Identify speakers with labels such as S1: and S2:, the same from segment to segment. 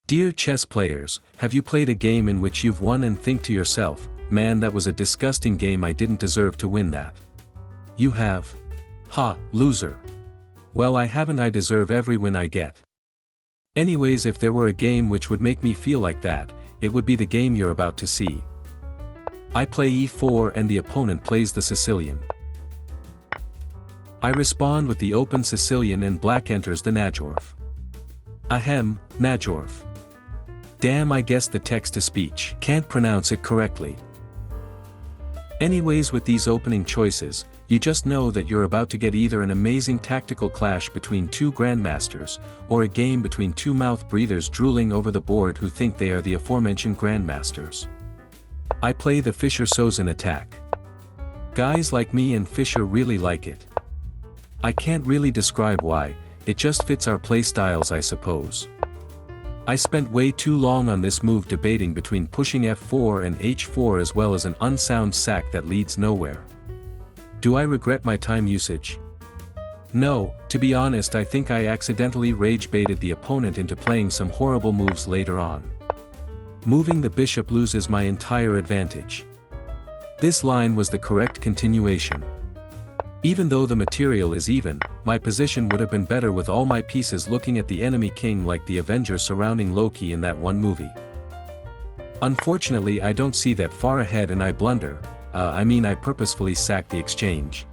S1: Dear chess players, have you played a game in which you've won and think to yourself, man, that was a disgusting game, I didn't deserve to win that? You have? Ha, loser. Well, I haven't, I deserve every win I get. Anyways, if there were a game which would make me feel like that, it would be the game you're about to see. I play e4 and the opponent plays the Sicilian. I respond with the open Sicilian and black enters the Najdorf. Ahem, Najdorf. Damn, I guess the text-to-speech can't pronounce it correctly. Anyways, with these opening choices, you just know that you're about to get either an amazing tactical clash between two grandmasters, or a game between two mouth breathers drooling over the board who think they are the aforementioned grandmasters. I play the Fischer-Sozin attack. Guys like me and Fischer really like it. I can't really describe why, it just fits our playstyles, I suppose. I spent way too long on this move debating between pushing f4 and h4 as well as an unsound sack that leads nowhere. Do I regret my time usage? No, to be honest, I think I accidentally rage baited the opponent into playing some horrible moves later on. Moving the bishop loses my entire advantage. This line was the correct continuation. Even though the material is even, my position would have been better with all my pieces looking at the enemy king like the Avenger surrounding Loki in that one movie. Unfortunately, I don't see that far ahead and I blunder, I purposefully sack the exchange.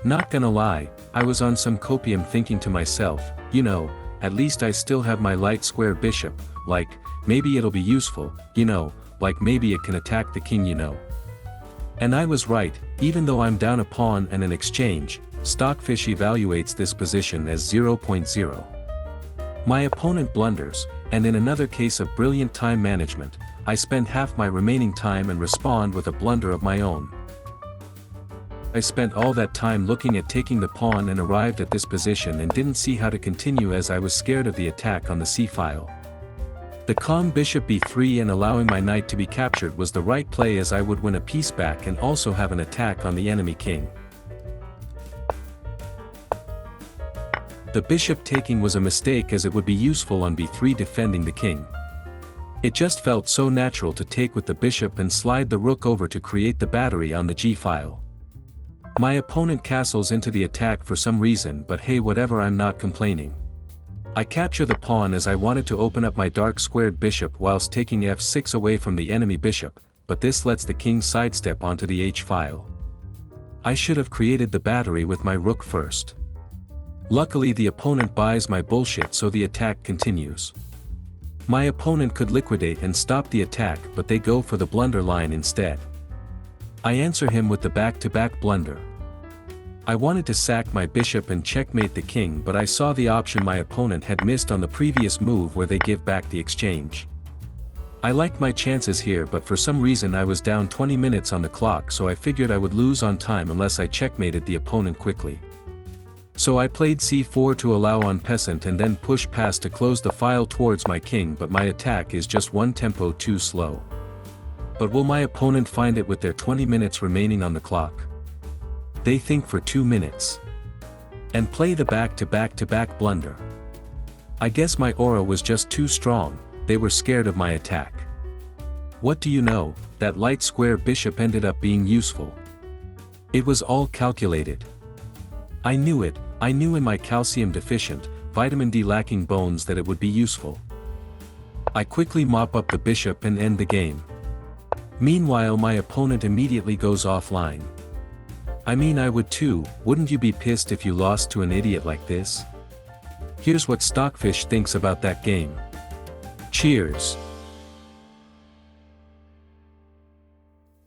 S1: Not gonna lie, I was on some copium thinking to myself, you know, at least I still have my light square bishop, like, maybe it'll be useful, you know, like maybe it can attack the king, you know. And I was right, even though I'm down a pawn and an exchange, Stockfish evaluates this position as 0.0. My opponent blunders, and in another case of brilliant time management, I spend half my remaining time and respond with a blunder of my own. I spent all that time looking at taking the pawn and arrived at this position and didn't see how to continue as I was scared of the attack on the c-file. The calm bishop b3 and allowing my knight to be captured was the right play as I would win a piece back and also have an attack on the enemy king. The bishop taking was a mistake as it would be useful on b3 defending the king. It just felt so natural to take with the bishop and slide the rook over to create the battery on the g-file. My opponent castles into the attack for some reason, but hey, whatever, I'm not complaining. I capture the pawn as I wanted to open up my dark squared bishop whilst taking f6 away from the enemy bishop, but this lets the king sidestep onto the h-file. I should have created the battery with my rook first. Luckily the opponent buys my bullshit, so the attack continues. My opponent could liquidate and stop the attack, but they go for the blunder line instead. I answer him with the back-to-back blunder. I wanted to sack my bishop and checkmate the king, but I saw the option my opponent had missed on the previous move where they give back the exchange. I liked my chances here, but for some reason I was down 20 minutes on the clock, so I figured I would lose on time unless I checkmated the opponent quickly. So I played c4 to allow on peasant and then push past to close the file towards my king, but my attack is just one tempo too slow. But will my opponent find it with their 20 minutes remaining on the clock? They think for 2 minutes. And play the back-to-back-to-back blunder. I guess my aura was just too strong, they were scared of my attack. What do you know, that light square bishop ended up being useful. It was all calculated. I knew it, I knew in my calcium deficient, vitamin D lacking bones that it would be useful. I quickly mop up the bishop and end the game. Meanwhile my opponent immediately goes offline. I would too, wouldn't you be pissed if you lost to an idiot like this? Here's what Stockfish thinks about that game. Cheers.